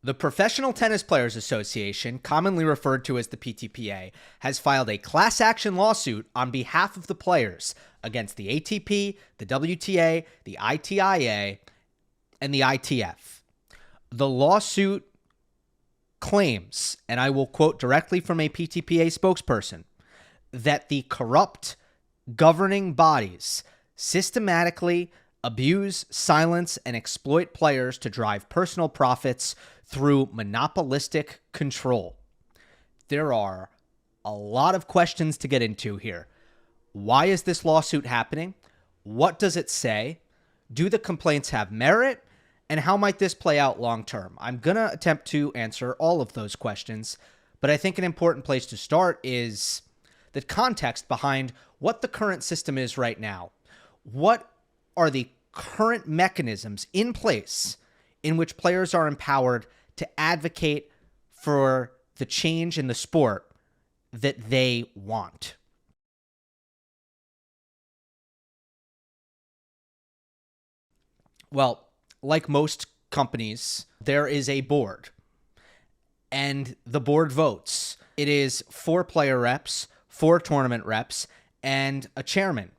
The Professional Tennis Players Association, commonly referred to as the PTPA, has filed a class action lawsuit on behalf of the players against the ATP, the WTA, the ITIA, and the ITF. The lawsuit claims, and I will quote directly from a PTPA spokesperson, that the corrupt governing bodies systematically abuse, silence, and exploit players to drive personal profits through monopolistic control. There are a lot of questions to get into here. Why is this lawsuit happening? What does it say? Do the complaints have merit? And how might this play out long term? I'm going to attempt to answer all of those questions, but I think an important place to start is the context behind what the current system is right now. What are the current mechanisms in place in which players are empowered to advocate for the change in the sport that they want? Well, like most companies, there is a board, and the board votes. It is 4 player reps, 4 tournament reps, and a chairman.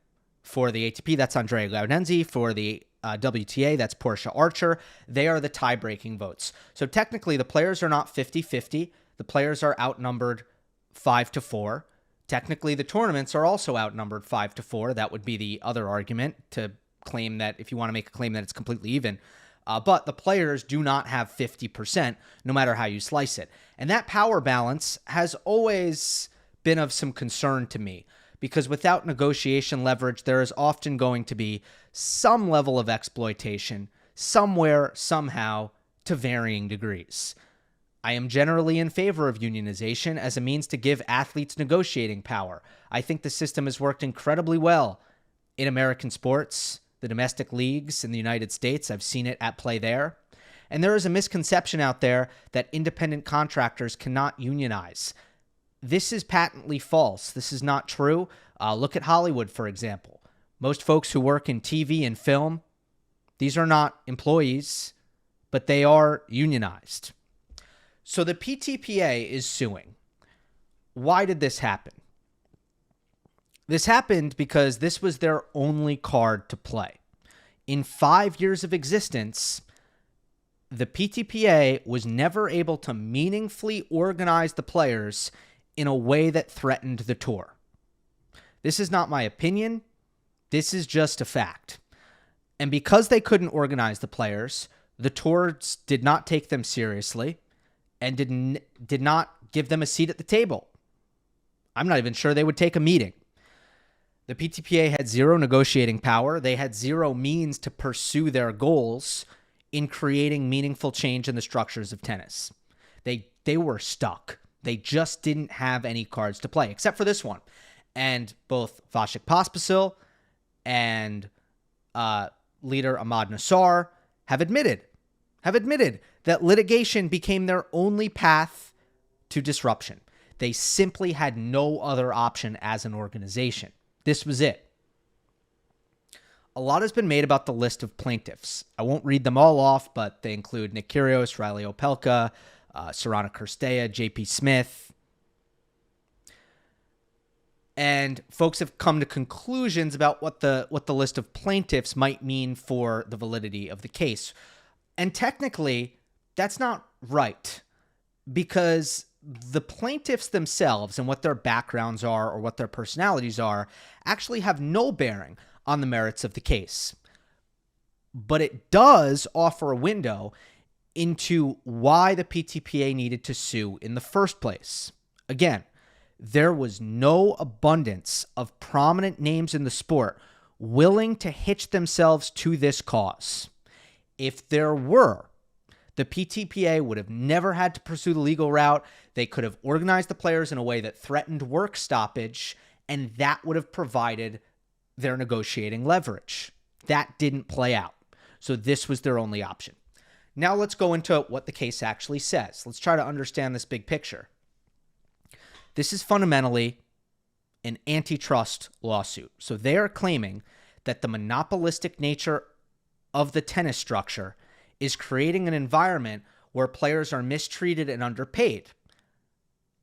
For the ATP, that's Andrea Gaudenzi. For the WTA, that's Portia Archer. They are the tie-breaking votes. So technically, the players are not 50-50. The players are outnumbered 5-4. Technically, the tournaments are also outnumbered 5-4. That would be the other argument to claim that, if you want to make a claim that it's completely even. But the players do not have 50%, no matter how you slice it. And that power balance has always been of some concern to me, because without negotiation leverage, there is often going to be some level of exploitation somewhere, somehow, to varying degrees. I am generally in favor of unionization as a means to give athletes negotiating power. I think the system has worked incredibly well in American sports, the domestic leagues in the United States. I've seen it at play there. And there is a misconception out there that independent contractors cannot unionize. This is patently false. This is not true. Look at Hollywood, for example. Most folks who work in TV and film, these are not employees, but they are unionized. So the PTPA is suing. Why did this happen? This happened because this was their only card to play. In 5 years of existence, the PTPA was never able to meaningfully organize the players in a way that threatened the tour. This is not my opinion. This is just a fact. And because they couldn't organize the players, the tours did not take them seriously and did not give them a seat at the table. I'm not even sure they would take a meeting. The PTPA had zero negotiating power. They had zero means to pursue their goals in creating meaningful change in the structures of tennis. They were stuck. They just didn't have any cards to play, except for this one. And both Vasek Pospisil and leader Ahmad Nassar have admitted that litigation became their only path to disruption. They simply had no other option as an organization. This was it. A lot has been made about the list of plaintiffs. I won't read them all off, but they include Nick Kyrgios, Riley Opelka, Sorana Cirstea, JP Smith. And folks have come to conclusions about what the list of plaintiffs might mean for the validity of the case. And technically, that's not right, because the plaintiffs themselves and what their backgrounds are or what their personalities are actually have no bearing on the merits of the case. But it does offer a window into why the PTPA needed to sue in the first place. Again, there was no abundance of prominent names in the sport willing to hitch themselves to this cause. If there were, the PTPA would have never had to pursue the legal route. They could have organized the players in a way that threatened work stoppage, and that would have provided their negotiating leverage. That didn't play out. So this was their only option. Now let's go into what the case actually says. Let's try to understand this big picture. This is fundamentally an antitrust lawsuit. So they are claiming that the monopolistic nature of the tennis structure is creating an environment where players are mistreated and underpaid.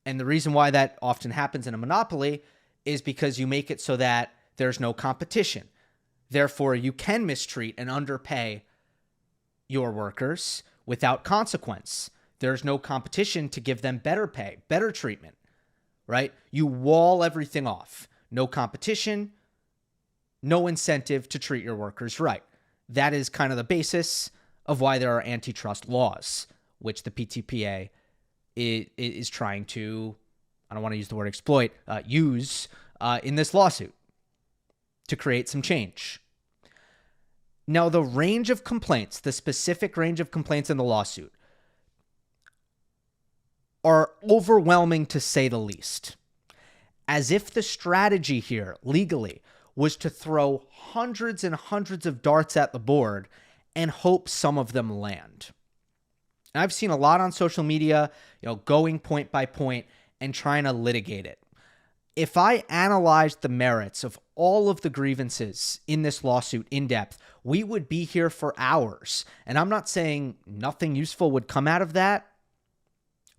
And the reason why that often happens in a monopoly is because you make it so that there's no competition. Therefore, you can mistreat and underpay your workers without consequence. There's no competition to give them better pay, better treatment, right? You wall everything off. No competition, no incentive to treat your workers right. That is kind of the basis of why there are antitrust laws, which the PTPA is trying to, I don't want to use the word exploit, use in this lawsuit to create some change. Now, the range of complaints, the specific range of complaints in the lawsuit, are overwhelming to say the least. As if the strategy here, legally, was to throw hundreds and hundreds of darts at the board and hope some of them land. And I've seen a lot on social media, going point by point and trying to litigate it. If I analyzed the merits of all of the grievances in this lawsuit in depth, we would be here for hours. And I'm not saying nothing useful would come out of that,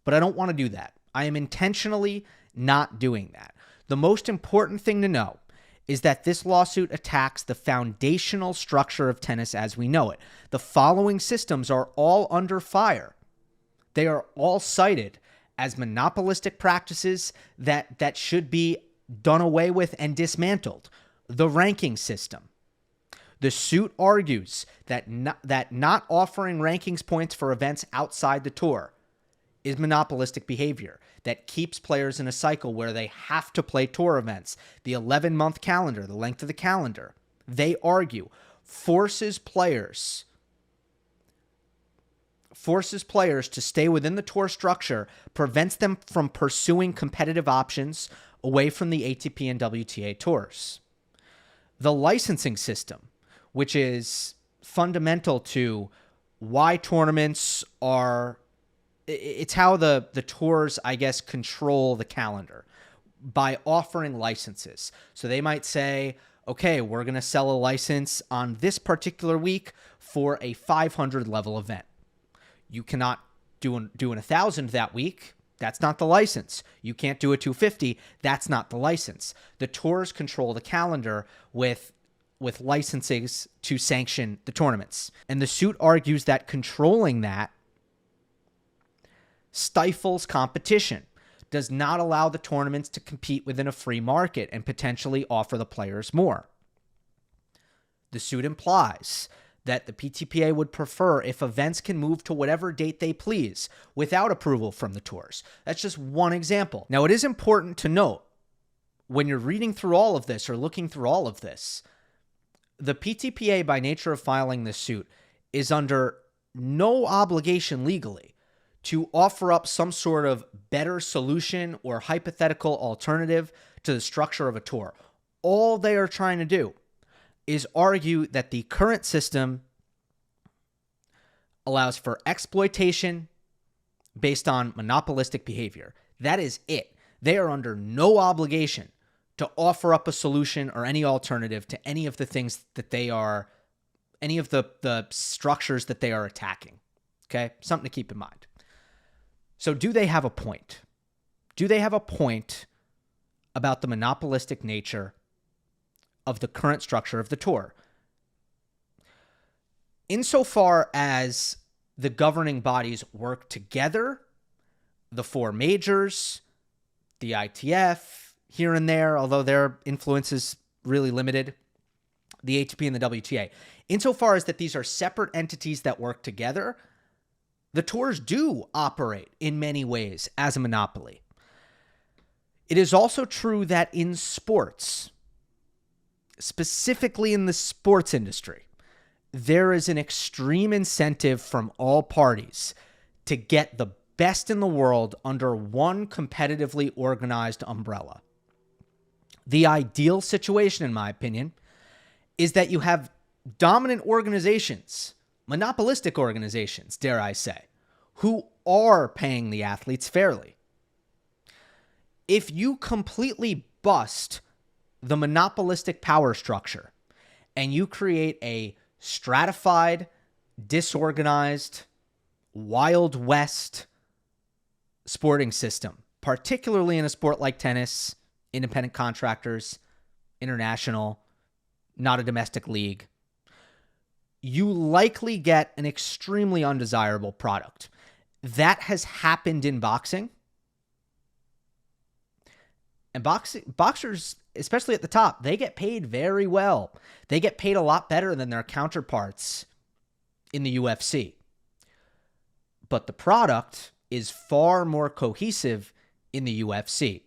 but I don't want to do that. I am intentionally not doing that. The most important thing to know is that this lawsuit attacks the foundational structure of tennis as we know it. The following systems are all under fire. They are all cited as monopolistic practices that should be done away with and dismantled. The ranking system. The suit argues that not offering rankings points for events outside the tour is monopolistic behavior that keeps players in a cycle where they have to play tour events. The 11-month calendar, the length of the calendar, they argue, forces players to stay within the tour structure, prevents them from pursuing competitive options away from the ATP and WTA tours. The licensing system, which is fundamental to why tournaments are, it's how the tours, I guess, control the calendar by offering licenses. So they might say, okay, we're going to sell a license on this particular week for a 500 level event. You cannot do an 1,000 that week. That's not the license. You can't do a 250. That's not the license. The tours control the calendar with licenses to sanction the tournaments. And the suit argues that controlling that stifles competition, does not allow the tournaments to compete within a free market and potentially offer the players more. The suit implies that the PTPA would prefer if events can move to whatever date they please without approval from the tours. That's just one example. Now, it is important to note when you're reading through all of this or looking through all of this, the PTPA, by nature of filing this suit, is under no obligation legally to offer up some sort of better solution or hypothetical alternative to the structure of a tour. All they are trying to do is argue that the current system allows for exploitation based on monopolistic behavior. That is it. They are under no obligation to offer up a solution or any alternative to any of the things that they are, any of the structures that they are attacking. Okay? Something to keep in mind. So do they have a point? Do they have a point about the monopolistic nature of the current structure of the tour? Insofar as the governing bodies work together, the four majors, the ITF here and there, although their influence is really limited, the ATP and the WTA. Insofar as that these are separate entities that work together, the tours do operate in many ways as a monopoly. It is also true that in sports, specifically in the sports industry, there is an extreme incentive from all parties to get the best in the world under one competitively organized umbrella. The ideal situation, in my opinion, is that you have dominant organizations, monopolistic organizations, dare I say, who are paying the athletes fairly. If you completely bust the monopolistic power structure and you create a stratified, disorganized, Wild West sporting system, particularly in a sport like tennis, independent contractors, international, not a domestic league, you likely get an extremely undesirable product. That has happened in boxing. And boxers, especially at the top, they get paid very well. They get paid a lot better than their counterparts in the UFC. But the product is far more cohesive in the UFC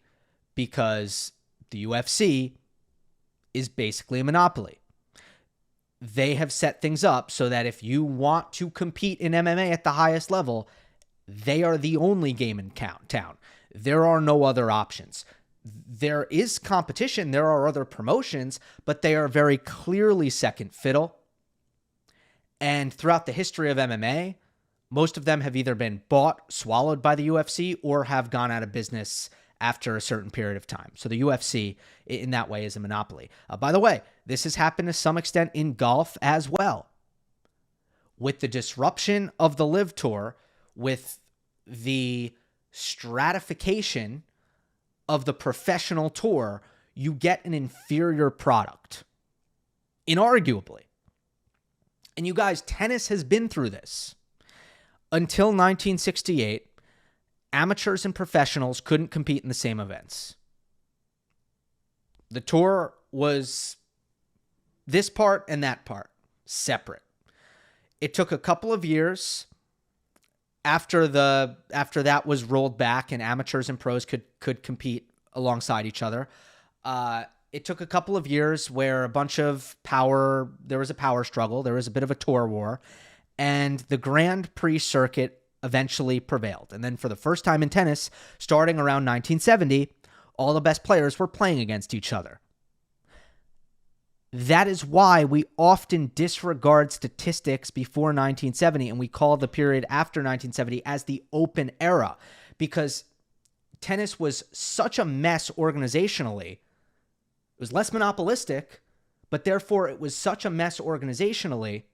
because the UFC is basically a monopoly. They have set things up so that if you want to compete in MMA at the highest level, they are the only game in town. There are no other options. There is competition. There are other promotions, but they are very clearly second fiddle. And throughout the history of MMA, most of them have either been bought, swallowed by the UFC, or have gone out of business after a certain period of time. So the UFC, in that way, is a monopoly. By the way, this has happened to some extent in golf as well. With the disruption of the Live Tour, with the stratification of the professional tour, you get an inferior product, inarguably. And you guys, tennis has been through this. Until 1968, amateurs and professionals couldn't compete in the same events. The tour was this part and that part, separate. It took a couple of years after that was rolled back and amateurs and pros could compete alongside each other. It took a couple of years where there was a power struggle. There was a bit of a tour war. And the Grand Prix circuit eventually prevailed. And then for the first time in tennis, starting around 1970, all the best players were playing against each other. That is why we often disregard statistics before 1970, and we call the period after 1970 as the open era, because tennis was such a mess organizationally. It was less monopolistic, but therefore it was such a mess organizationally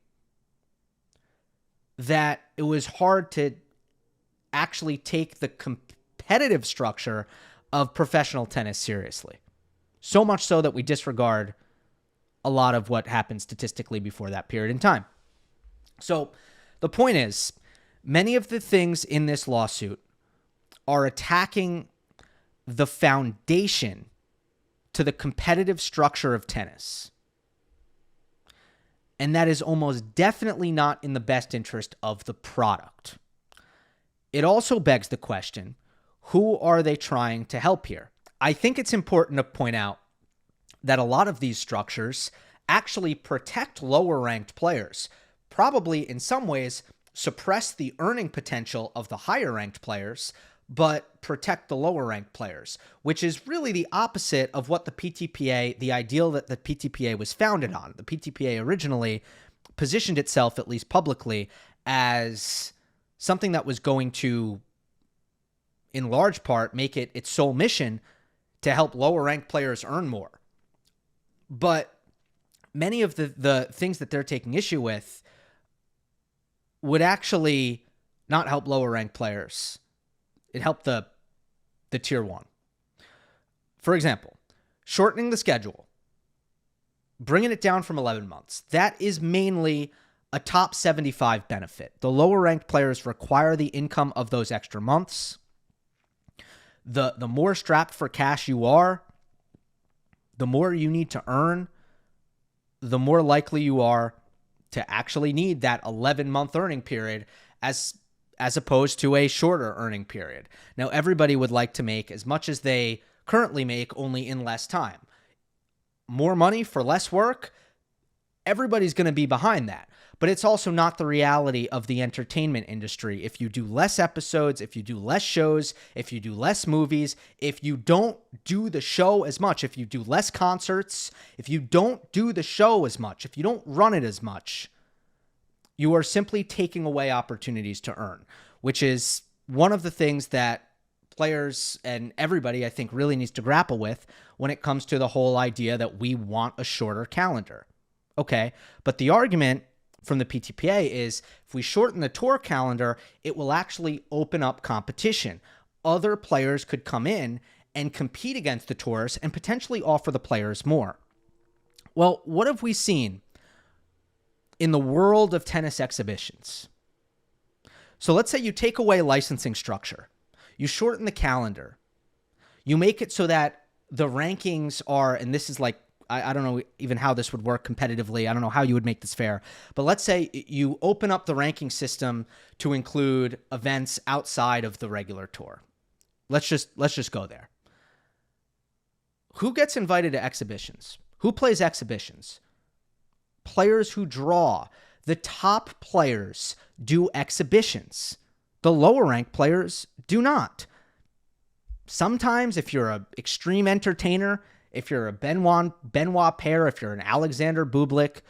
that it was hard to actually take the competitive structure of professional tennis seriously. So much so that we disregard a lot of what happened statistically before that period in time. So the point is, many of the things in this lawsuit are attacking the foundation to the competitive structure of tennis. And that is almost definitely not in the best interest of the product. It also begs the question, who are they trying to help here? I think it's important to point out that a lot of these structures actually protect lower-ranked players, probably in some ways suppress the earning potential of the higher-ranked players, but protect the lower-ranked players, which is really the opposite of what the PTPA, the ideal that the PTPA was founded on. The PTPA originally positioned itself, at least publicly, as something that was going to, in large part, make it its sole mission to help lower-ranked players earn more. But many of the things that they're taking issue with would actually not help lower-ranked players. It helped the tier one. For example, shortening the schedule, bringing it down from 11 months. That is mainly a top 75 benefit. The lower-ranked players require the income of those extra months. The more strapped for cash you are, the more you need to earn, the more likely you are to actually need that 11-month earning period as opposed to a shorter earning period. Now, everybody would like to make as much as they currently make, only in less time. More money for less work, everybody's going to be behind that. But it's also not the reality of the entertainment industry. If you do less episodes, if you do less shows, if you do less movies, if you don't do the show as much, if you do less concerts, if you don't do the show as much, if you don't run it as much, you are simply taking away opportunities to earn, which is one of the things that players and everybody, I think, really needs to grapple with when it comes to the whole idea that we want a shorter calendar. Okay, but the argument from the PTPA is if we shorten the tour calendar, it will actually open up competition. Other players could come in and compete against the tours and potentially offer the players more. Well, what have we seen in the world of tennis exhibitions? So let's say you take away licensing structure, you shorten the calendar, you make it so that the rankings are, and this is like, I don't know even how this would work competitively. I don't know how you would make this fair. But let's say you open up the ranking system to include events outside of the regular tour. Let's just go there. Who gets invited to exhibitions? Who plays exhibitions? Players who draw. The top players do exhibitions. The lower ranked players do not. Sometimes if you're an extreme entertainer, if you're a Benoit Paire, if you're an Alexander Bublik,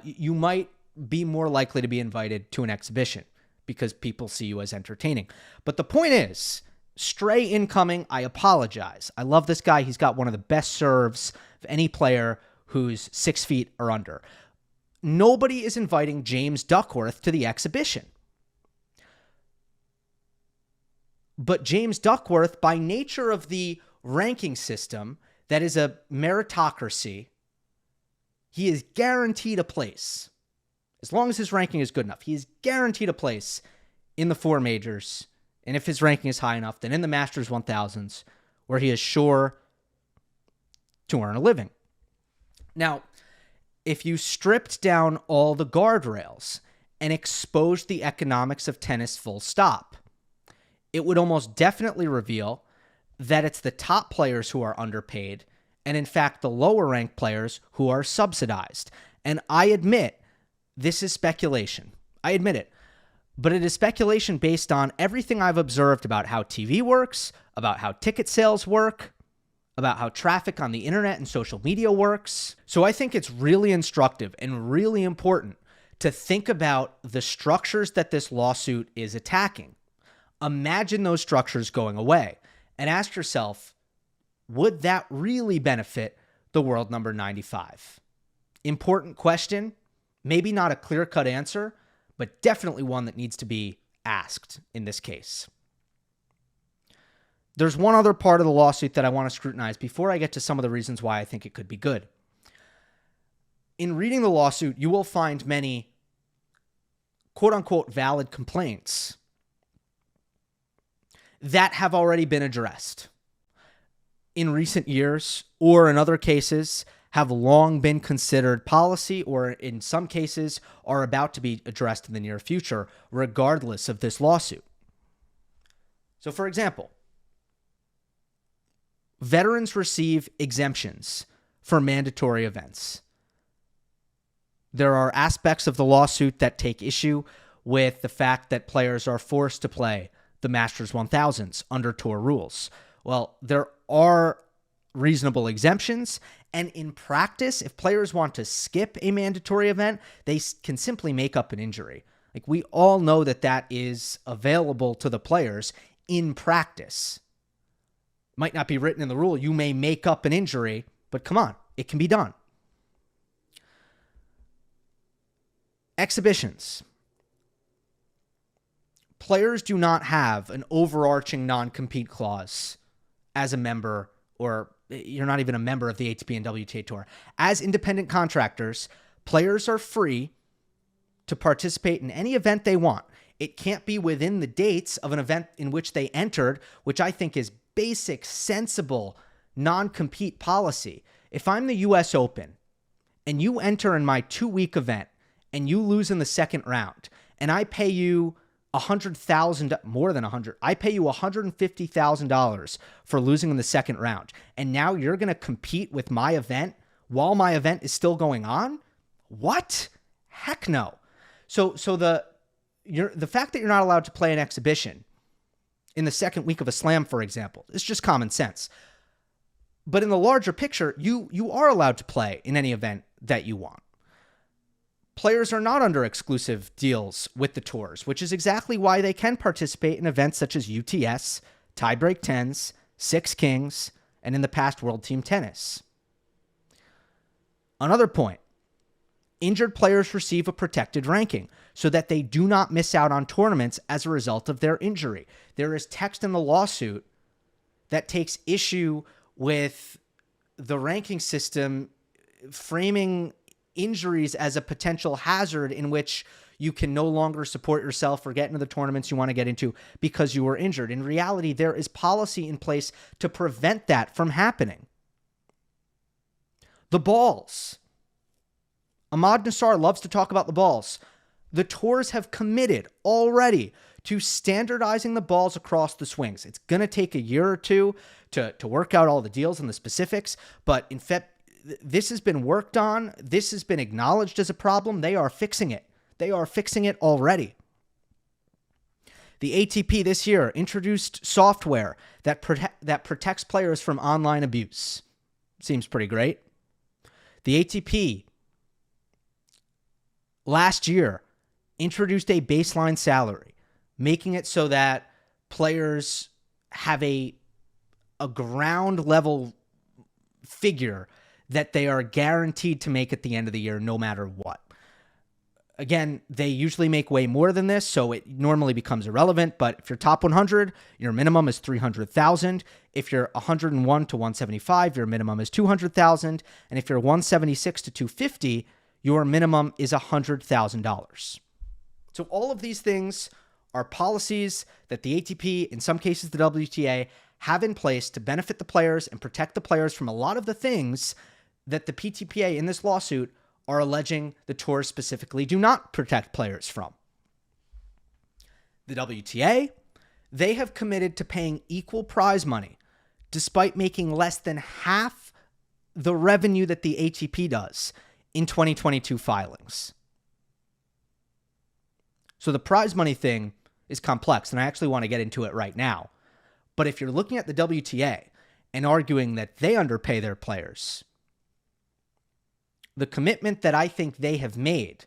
you might be more likely to be invited to an exhibition because people see you as entertaining. But the point is, Stray incoming, I apologize. I love this guy. He's got one of the best serves of any player who's 6 feet or under. Nobody is inviting James Duckworth to the exhibition. But James Duckworth, by nature of the ranking system, that is a meritocracy, he is guaranteed a place. As long as his ranking is good enough, he is guaranteed a place in the 4 majors. And if his ranking is high enough, then in the Masters 1000s, where he is sure to earn a living. Now, if you stripped down all the guardrails and exposed the economics of tennis full stop, it would almost definitely reveal that it's the top players who are underpaid, and in fact, the lower ranked players who are subsidized. And I admit, this is speculation. I admit it. But it is speculation based on everything I've observed about how TV works, about how ticket sales work, about how traffic on the internet and social media works. So I think it's really instructive and really important to think about the structures that this lawsuit is attacking. Imagine those structures going away. And ask yourself, would that really benefit the world number 95? Important question, maybe not a clear-cut answer, but definitely one that needs to be asked in this case. There's one other part of the lawsuit that I want to scrutinize before I get to some of the reasons why I think it could be good. In reading the lawsuit, you will find many quote-unquote valid complaints that have already been addressed in recent years, or in other cases have long been considered policy, or in some cases are about to be addressed in the near future, regardless of this lawsuit. So for example, veterans receive exemptions for mandatory events. There are aspects of the lawsuit that take issue with the fact that players are forced to play the Masters 1000s under tour rules. Well, there are reasonable exemptions, and in practice, if players want to skip a mandatory event, they can simply make up an injury. Like, we all know that that is available to the players in practice. Might not be written in the rule. You may make up an injury, but come on, it can be done. Exhibitions. Players do not have an overarching non-compete clause as a member, or you're not even a member of the ATP and WTA Tour. As independent contractors, players are free to participate in any event they want. It can't be within the dates of an event in which they entered, which I think is basic, sensible, non-compete policy. If I'm the US Open and you enter in my 2-week event and you lose in the second round, and I pay you $100,000, more than 100. I pay you $150,000 for losing in the second round. And now you're going to compete with my event while my event is still going on? What? Heck no. So the fact that you're not allowed to play an exhibition in the second week of a slam, for example, is just common sense. But in the larger picture, you are allowed to play in any event that you want. Players are not under exclusive deals with the tours, which is exactly why they can participate in events such as UTS, tiebreak 10s, Six Kings, and in the past World Team Tennis. Another point, Injured players receive a protected ranking so that they do not miss out on tournaments as a result of their injury. There is text in the lawsuit that takes issue with the ranking system framing injuries as a potential hazard in which you can no longer support yourself or get into the tournaments you want to get into because you were injured. In reality, there is policy in place to prevent that from happening. The balls. Ahmad Nassar loves to talk about the balls. The tours have committed already to standardizing the balls across the swings. It's going to take a year or two to work out all the deals and the specifics, but in fact, this has been worked on. This has been acknowledged as a problem. They are fixing it. They are fixing it already. The ATP this year introduced software that protects players from online abuse. Seems pretty great. The ATP last year introduced a baseline salary, making it so that players have a ground level figure that they are guaranteed to make at the end of the year no matter what. Again, they usually make way more than this, so it normally becomes irrelevant, but if you're top 100, your minimum is $300,000. If you're 101 to 175, your minimum is $200,000, and if you're 176 to 250, your minimum is $100,000. So all of these things are policies that the ATP, in some cases the WTA, have in place to benefit the players and protect the players from a lot of the things that the PTPA in this lawsuit are alleging the tours specifically do not protect players from. The WTA, they have committed to paying equal prize money despite making less than half the revenue that the ATP does in 2022 filings. So the prize money thing is complex, and I actually want to get into it right now. But if you're looking at the WTA and arguing that they underpay their players, the commitment that I think they have made,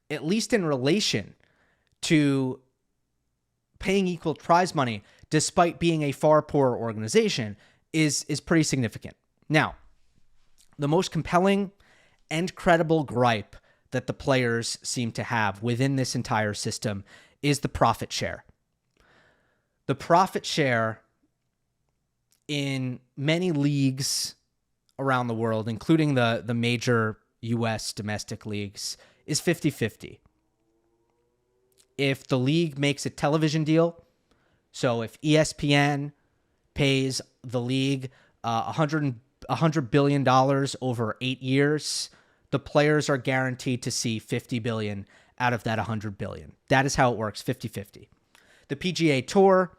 at least in relation to paying equal prize money despite being a far poorer organization, is pretty significant. Now, the most compelling and credible gripe that the players seem to have within this entire system is the profit share. The profit share in many leagues around the world, including the major U.S. domestic leagues, is 50-50. If the league makes a television deal, so if ESPN pays the league $100 billion over 8 years, the players are guaranteed to see $50 billion out of that $100 billion. That is how it works, 50-50. The PGA Tour,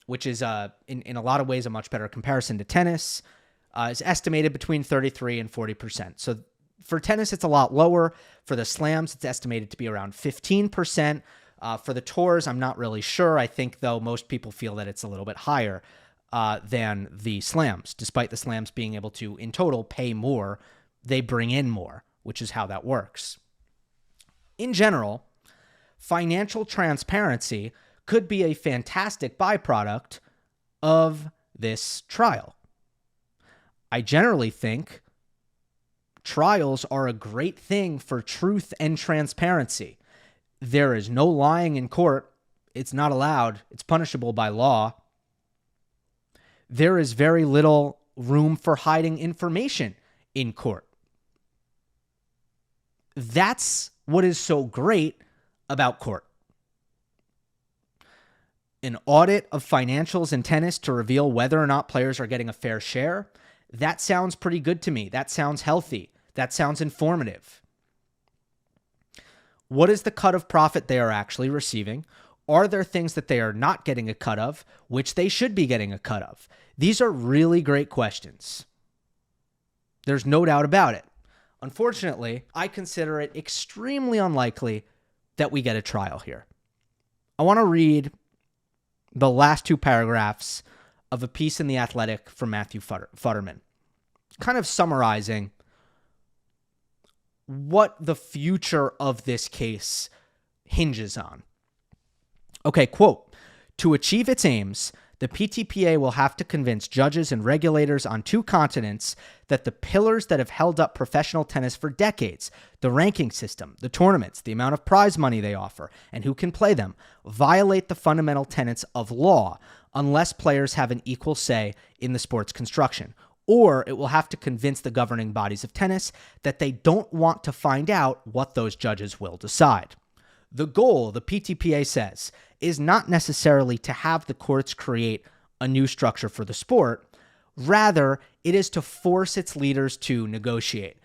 which is in a lot of ways a much better comparison to tennis, is estimated between 33 and 40%. So for tennis, it's a lot lower. For the slams, it's estimated to be around 15%. For the tours, I'm not really sure. I think, though, most people feel that it's a little bit higher than the slams. Despite the slams being able to, in total, pay more, they bring in more, which is how that works. In general, financial transparency could be a fantastic byproduct of this trial. I generally think trials are a great thing for truth and transparency. There is no lying in court. It's not allowed. It's punishable by law. There is very little room for hiding information in court. That's what is so great about court. An audit of financials in tennis to reveal whether or not players are getting a fair share, that sounds pretty good to me. That sounds healthy. That sounds informative. What is the cut of profit they are actually receiving? Are there things that they are not getting a cut of, which they should be getting a cut of? These are really great questions. There's no doubt about it. Unfortunately, I consider it extremely unlikely that we get a trial here. I want to read the last two paragraphs of a piece in The Athletic from Matthew Futterman, kind of summarizing what the future of this case hinges on. Okay, quote, "To achieve its aims, the PTPA will have to convince judges and regulators on 2 continents that the pillars that have held up professional tennis for decades, the ranking system, the tournaments, the amount of prize money they offer, and who can play them, violate the fundamental tenets of law unless players have an equal say in the sport's construction. Or it will have to convince the governing bodies of tennis that they don't want to find out what those judges will decide. The goal, the PTPA says, is not necessarily to have the courts create a new structure for the sport. Rather, it is to force its leaders to negotiate.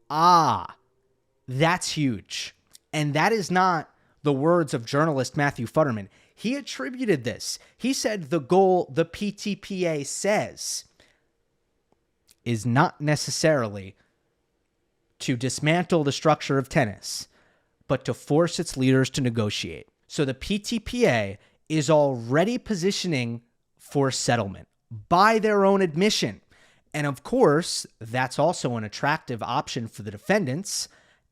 That's huge. And that is not the words of journalist Matthew Futterman. He attributed this. He said the goal, the PTPA says, is not necessarily to dismantle the structure of tennis, but to force its leaders to negotiate. So the PTPA is already positioning for settlement by their own admission. And of course, that's also an attractive option for the defendants,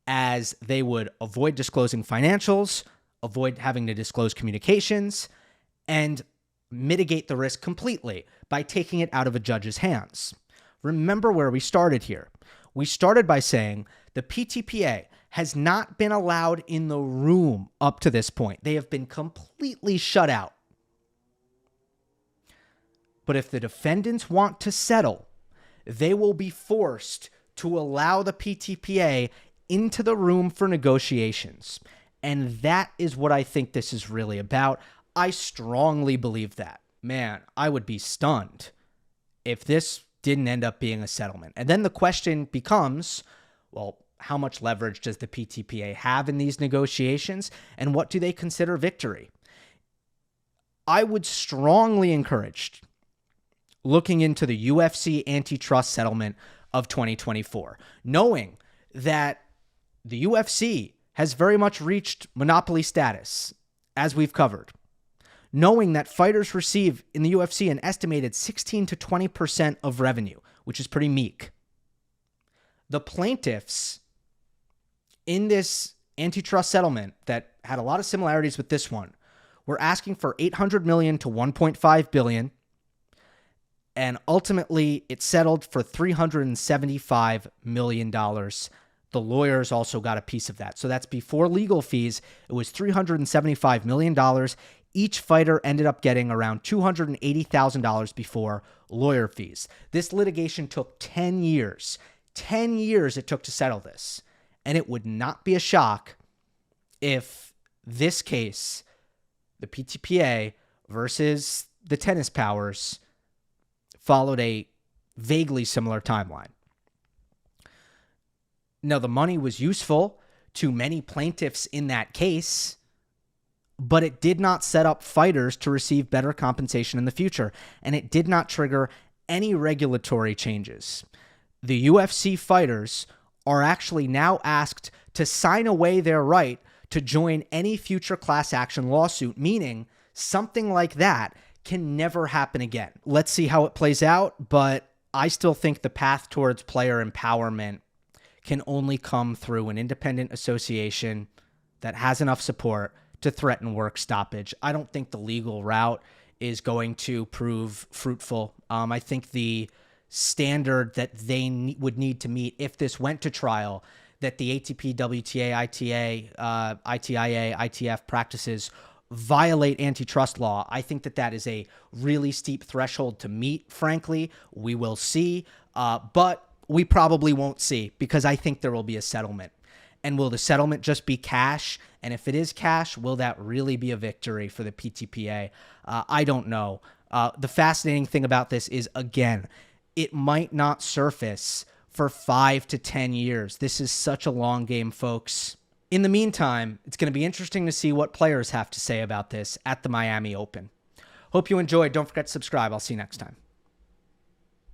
as they would avoid disclosing financials, avoid having to disclose communications, and mitigate the risk completely by taking it out of a judge's hands. Remember where we started here. We started by saying the PTPA has not been allowed in the room up to this point. They have been completely shut out. But if the defendants want to settle, they will be forced to allow the PTPA into the room for negotiations. And that is what I think this is really about. I strongly believe that. Man, I would be stunned if this didn't end up being a settlement. And then the question becomes, well, how much leverage does the PTPA have in these negotiations, and what do they consider victory? I would strongly encourage looking into the UFC antitrust settlement of 2024, knowing that the UFC has very much reached monopoly status, as we've covered. Knowing that fighters receive in the UFC an estimated 16 to 20% of revenue, which is pretty meek. The plaintiffs in this antitrust settlement that had a lot of similarities with this one were asking for $800 million to $1.5 billion, and ultimately it settled for $375 million. The lawyers also got a piece of that. So that's before legal fees. It was $375 million. Each fighter ended up getting around $280,000 before lawyer fees. This litigation took 10 years. 10 years it took to settle this. And it would not be a shock if this case, the PTPA versus the tennis powers, followed a vaguely similar timeline. Now, the money was useful to many plaintiffs in that case, but it did not set up fighters to receive better compensation in the future, and it did not trigger any regulatory changes. The UFC fighters are actually now asked to sign away their right to join any future class action lawsuit, meaning something like that can never happen again. Let's see how it plays out, but I still think the path towards player empowerment can only come through an independent association that has enough support to threaten work stoppage. I don't think the legal route is going to prove fruitful. I think the standard that they would need to meet if this went to trial, that the ATP, WTA, ITA, ITIA, ITF practices violate antitrust law. I think that is a really steep threshold to meet, frankly. We will see, but we probably won't see, because I think there will be a settlement. And will the settlement just be cash? And if it is cash, will that really be a victory for the PTPA? I don't know. The fascinating thing about this is, again, it might not surface for 5 to 10 years. This is such a long game, folks. In the meantime, it's going to be interesting to see what players have to say about this at the Miami Open. Hope you enjoyed. Don't forget to subscribe. I'll see you next time.